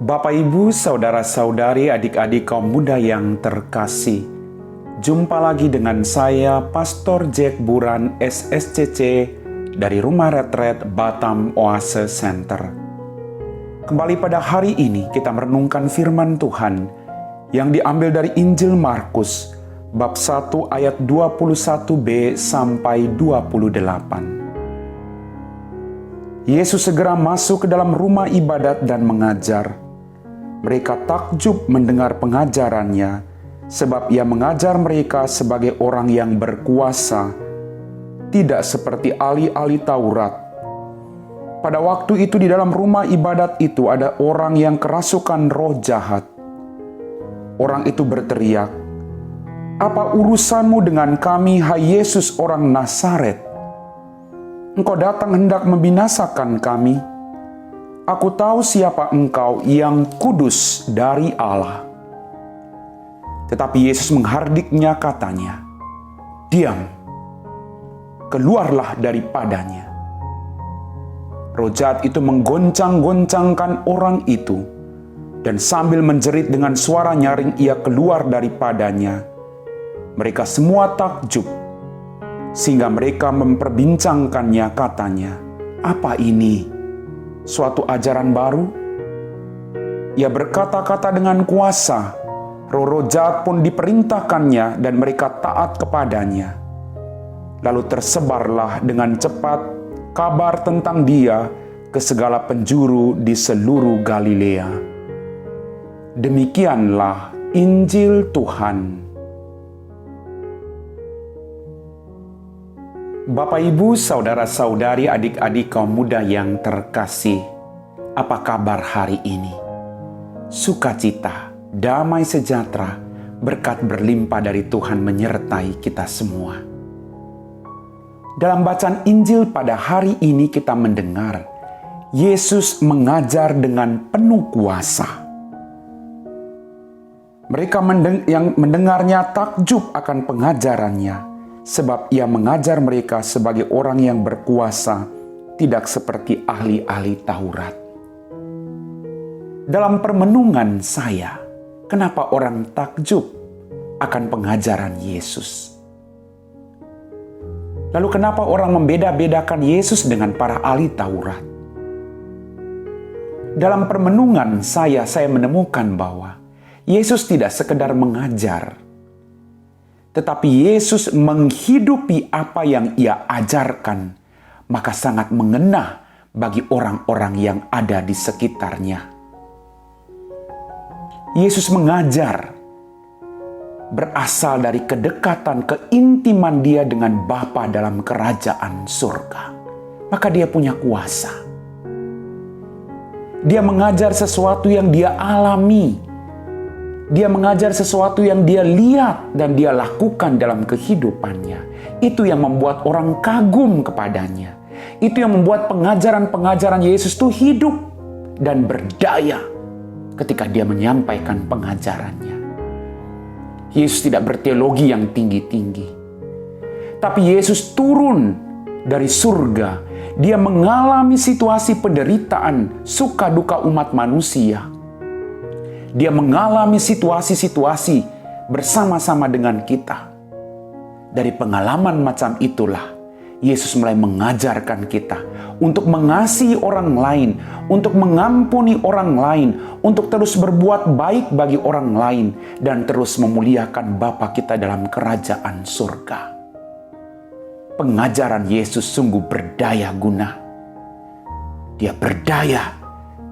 Bapak, Ibu, saudara-saudari, adik-adik kaum muda yang terkasih, jumpa lagi dengan saya, Pastor Jack Buran, SSCC, dari Rumah Retret Batam Oase Center. Kembali pada hari ini kita merenungkan firman Tuhan yang diambil dari Injil Markus, bab 1 ayat 21b sampai 28. Yesus segera masuk ke dalam rumah ibadat dan mengajar. Mereka takjub mendengar pengajarannya, sebab ia mengajar mereka sebagai orang yang berkuasa, tidak seperti ahli-ahli Taurat. Pada waktu itu di dalam rumah ibadat itu ada orang yang kerasukan roh jahat. Orang itu berteriak, "Apa urusanmu dengan kami, hai Yesus orang Nazaret? Engkau datang hendak membinasakan kami. Aku tahu siapa engkau, yang kudus dari Allah." Tetapi Yesus menghardiknya, katanya, "Diam, keluarlah daripadanya." Roh jahat itu menggoncang-goncangkan orang itu, dan sambil menjerit dengan suara nyaring ia keluar daripadanya. Mereka semua takjub, sehingga mereka memperbincangkannya, katanya, "Apa ini? Suatu ajaran baru?" Ia berkata-kata dengan kuasa, roh-roh jahat pun diperintahkannya dan mereka taat kepadanya. Lalu tersebarlah dengan cepat kabar tentang dia ke segala penjuru di seluruh Galilea. Demikianlah Injil Tuhan. Bapak, Ibu, saudara-saudari, adik-adik kaum muda yang terkasih, apa kabar hari ini? Sukacita, damai sejahtera, berkat berlimpah dari Tuhan menyertai kita semua. Dalam bacaan Injil pada hari ini kita mendengar Yesus mengajar dengan penuh kuasa. Mereka yang mendengarnya takjub akan pengajarannya, sebab ia mengajar mereka sebagai orang yang berkuasa, tidak seperti ahli-ahli Taurat. Dalam permenungan saya, kenapa orang takjub akan pengajaran Yesus? Lalu kenapa orang membeda-bedakan Yesus dengan para ahli Taurat? Dalam permenungan saya menemukan bahwa Yesus tidak sekedar mengajar, tetapi Yesus menghidupi apa yang ia ajarkan, maka sangat mengena bagi orang-orang yang ada di sekitarnya. Yesus mengajar berasal dari kedekatan, keintiman dia dengan Bapa dalam kerajaan surga. Maka dia punya kuasa. Dia mengajar sesuatu yang dia alami. Dia mengajar sesuatu yang dia lihat dan dia lakukan dalam kehidupannya. Itu yang membuat orang kagum kepadanya. Itu yang membuat pengajaran-pengajaran Yesus itu hidup dan berdaya ketika dia menyampaikan pengajarannya. Yesus tidak berteologi yang tinggi-tinggi. Tapi Yesus turun dari surga. Dia mengalami situasi penderitaan, suka duka umat manusia. Dia mengalami situasi-situasi bersama-sama dengan kita. Dari pengalaman macam itulah, Yesus mulai mengajarkan kita untuk mengasihi orang lain, untuk mengampuni orang lain, untuk terus berbuat baik bagi orang lain, dan terus memuliakan Bapa kita dalam kerajaan surga. Pengajaran Yesus sungguh berdaya guna. Dia berdaya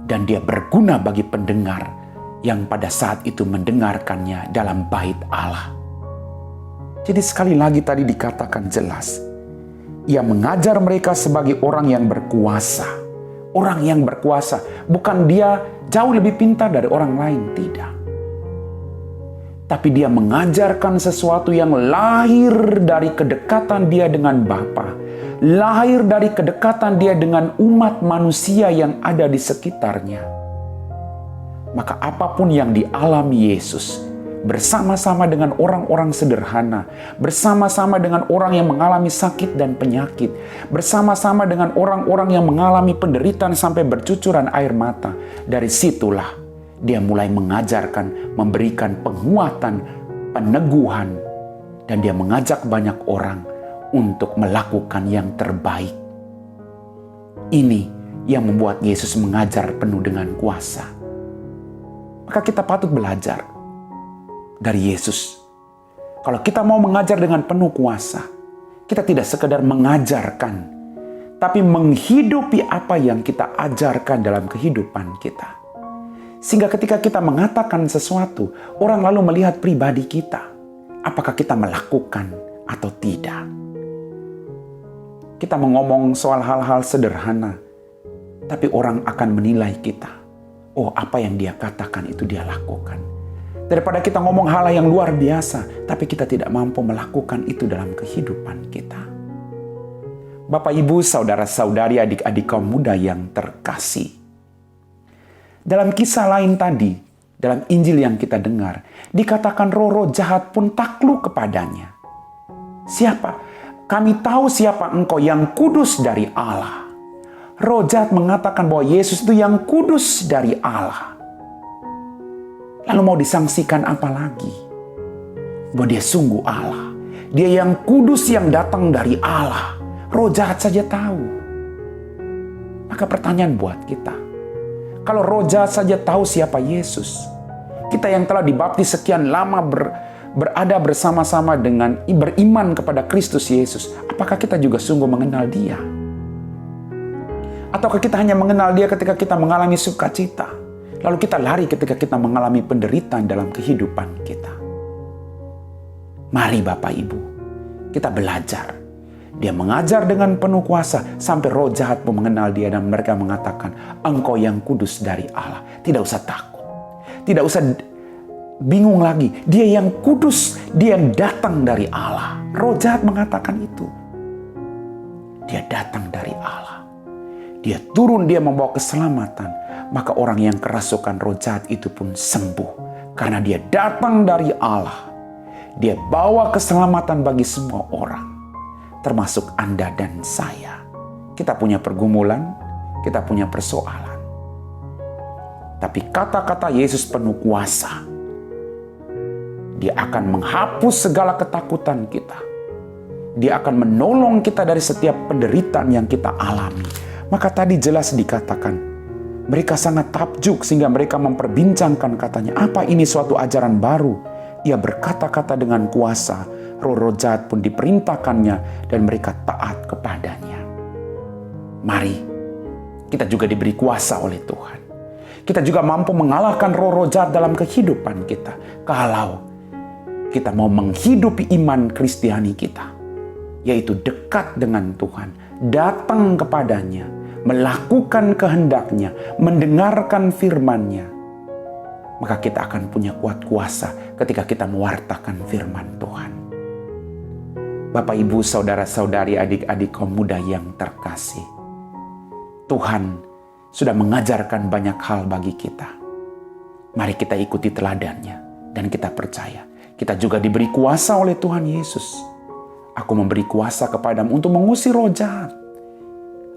dan dia berguna bagi pendengar yang pada saat itu mendengarkannya dalam bait Allah. Jadi sekali lagi tadi dikatakan jelas, ia mengajar mereka sebagai orang yang berkuasa. Orang yang berkuasa, bukan dia jauh lebih pintar dari orang lain, tidak. Tapi dia mengajarkan sesuatu yang lahir dari kedekatan dia dengan Bapa, lahir dari kedekatan dia dengan umat manusia yang ada di sekitarnya. Maka apapun yang dialami Yesus, bersama-sama dengan orang-orang sederhana, bersama-sama dengan orang yang mengalami sakit dan penyakit, bersama-sama dengan orang-orang yang mengalami penderitaan sampai bercucuran air mata, dari situlah Dia mulai mengajarkan, memberikan penguatan, peneguhan, dan dia mengajak banyak orang untuk melakukan yang terbaik. Ini yang membuat Yesus mengajar penuh dengan kuasa. Maka kita patut belajar dari Yesus. Kalau kita mau mengajar dengan penuh kuasa, kita tidak sekedar mengajarkan, tapi menghidupi apa yang kita ajarkan dalam kehidupan kita. Sehingga ketika kita mengatakan sesuatu, orang lalu melihat pribadi kita. Apakah kita melakukan atau tidak. Kita mengomong soal hal-hal sederhana, tapi orang akan menilai kita. Oh, apa yang dia katakan itu dia lakukan. Daripada kita ngomong hal yang luar biasa, tapi kita tidak mampu melakukan itu dalam kehidupan kita. Bapak, Ibu, saudara-saudari, adik-adik kaum muda yang terkasih. Dalam kisah lain tadi, dalam Injil yang kita dengar, dikatakan roh-roh jahat pun takluk kepadanya. Siapa? Kami tahu siapa engkau, yang kudus dari Allah. Roh jahat mengatakan bahwa Yesus itu yang kudus dari Allah. Lalu mau disangsikan apa lagi? Bahwa dia sungguh Allah. Dia yang kudus yang datang dari Allah. Roh jahat saja tahu. Maka pertanyaan buat kita. Kalau roh jahat saja tahu siapa Yesus, kita yang telah dibaptis sekian lama berada bersama-sama dengan beriman kepada Kristus Yesus, apakah kita juga sungguh mengenal Dia? Ataukah kita hanya mengenal Dia ketika kita mengalami sukacita, lalu kita lari ketika kita mengalami penderitaan dalam kehidupan kita? Mari Bapak Ibu, kita belajar. Dia mengajar dengan penuh kuasa sampai roh jahat pun mengenal Dia dan mereka mengatakan, engkau yang kudus dari Allah. Tidak usah takut. Tidak usah bingung lagi. Dia yang kudus, dia yang datang dari Allah. Roh jahat mengatakan itu. Dia datang dari Allah. Dia turun, dia membawa keselamatan. Maka orang yang kerasukan roh jahat itu pun sembuh. Karena dia datang dari Allah. Dia bawa keselamatan bagi semua orang. Termasuk Anda dan saya. Kita punya pergumulan, kita punya persoalan. Tapi kata-kata Yesus penuh kuasa. Dia akan menghapus segala ketakutan kita. Dia akan menolong kita dari setiap penderitaan yang kita alami. Maka tadi jelas dikatakan, mereka sangat takjub sehingga mereka memperbincangkan katanya, apa ini suatu ajaran baru? Ia berkata-kata dengan kuasa. Roh-roh jahat pun diperintahkannya dan mereka taat kepadanya. Mari, kita juga diberi kuasa oleh Tuhan. Kita juga mampu mengalahkan roh-roh jahat dalam kehidupan kita. Kalau kita mau menghidupi iman Kristiani kita, yaitu dekat dengan Tuhan, datang kepadanya, melakukan kehendaknya, mendengarkan firman-Nya, maka kita akan punya kuat kuasa ketika kita mewartakan firman Tuhan. Bapak, Ibu, saudara-saudari, adik-adik kaum muda yang terkasih. Tuhan sudah mengajarkan banyak hal bagi kita. Mari kita ikuti teladannya dan kita percaya. Kita juga diberi kuasa oleh Tuhan Yesus. Aku memberi kuasa kepadamu untuk mengusir roh jahat.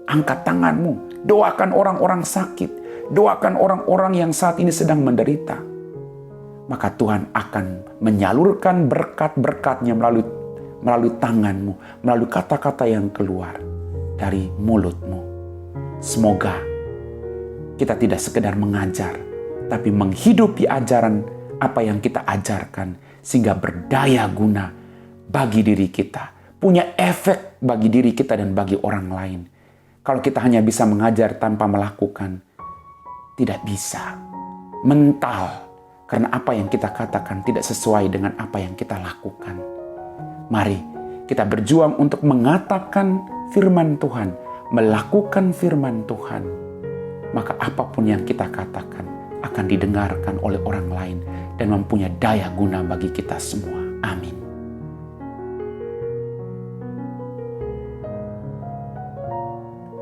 Angkat tanganmu, doakan orang-orang sakit. Doakan orang-orang yang saat ini sedang menderita. Maka Tuhan akan menyalurkan berkat-berkat-Nya melalui tanganmu, melalui kata-kata yang keluar dari mulutmu. Semoga kita tidak sekedar mengajar, tapi menghidupi ajaran apa yang kita ajarkan, sehingga berdaya guna bagi diri kita, punya efek bagi diri kita dan bagi orang lain. Kalau kita hanya bisa mengajar tanpa melakukan, tidak bisa. Mental, karena apa yang kita katakan tidak sesuai dengan apa yang kita lakukan. Mari kita berjuang untuk mengatakan firman Tuhan, melakukan firman Tuhan. Maka apapun yang kita katakan akan didengarkan oleh orang lain dan mempunyai daya guna bagi kita semua. Amin.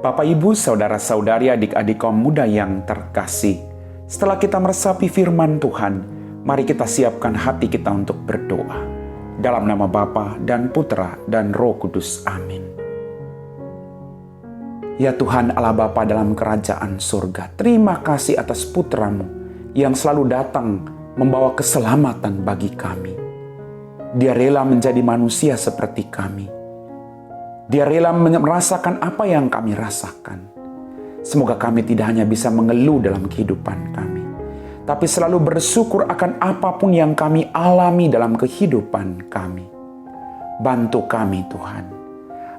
Bapak, Ibu, saudara-saudari, adik-adik kaum muda yang terkasih. Setelah kita meresapi firman Tuhan, mari kita siapkan hati kita untuk berdoa. Dalam nama Bapa dan Putra dan Roh Kudus. Amin. Ya Tuhan Allah Bapa dalam kerajaan surga, terima kasih atas putra-Mu yang selalu datang membawa keselamatan bagi kami. Dia rela menjadi manusia seperti kami. Dia rela merasakan apa yang kami rasakan. Semoga kami tidak hanya bisa mengeluh dalam kehidupan kami, tapi selalu bersyukur akan apapun yang kami alami dalam kehidupan kami. Bantu kami Tuhan,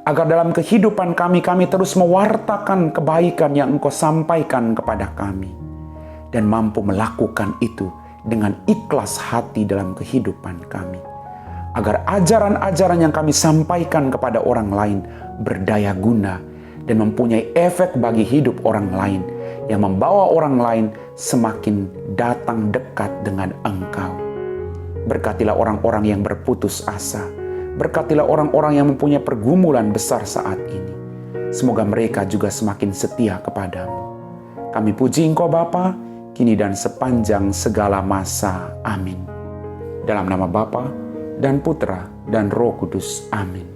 agar dalam kehidupan kami terus mewartakan kebaikan yang Engkau sampaikan kepada kami, dan mampu melakukan itu dengan ikhlas hati dalam kehidupan kami. Agar ajaran-ajaran yang kami sampaikan kepada orang lain berdaya guna dan mempunyai efek bagi hidup orang lain, yang membawa orang lain semakin datang dekat dengan Engkau. Berkatilah orang-orang yang berputus asa. Berkatilah orang-orang yang mempunyai pergumulan besar saat ini. Semoga mereka juga semakin setia kepadamu. Kami puji Engkau Bapa, kini dan sepanjang segala masa. Amin. Dalam nama Bapa dan Putra dan Roh Kudus. Amin.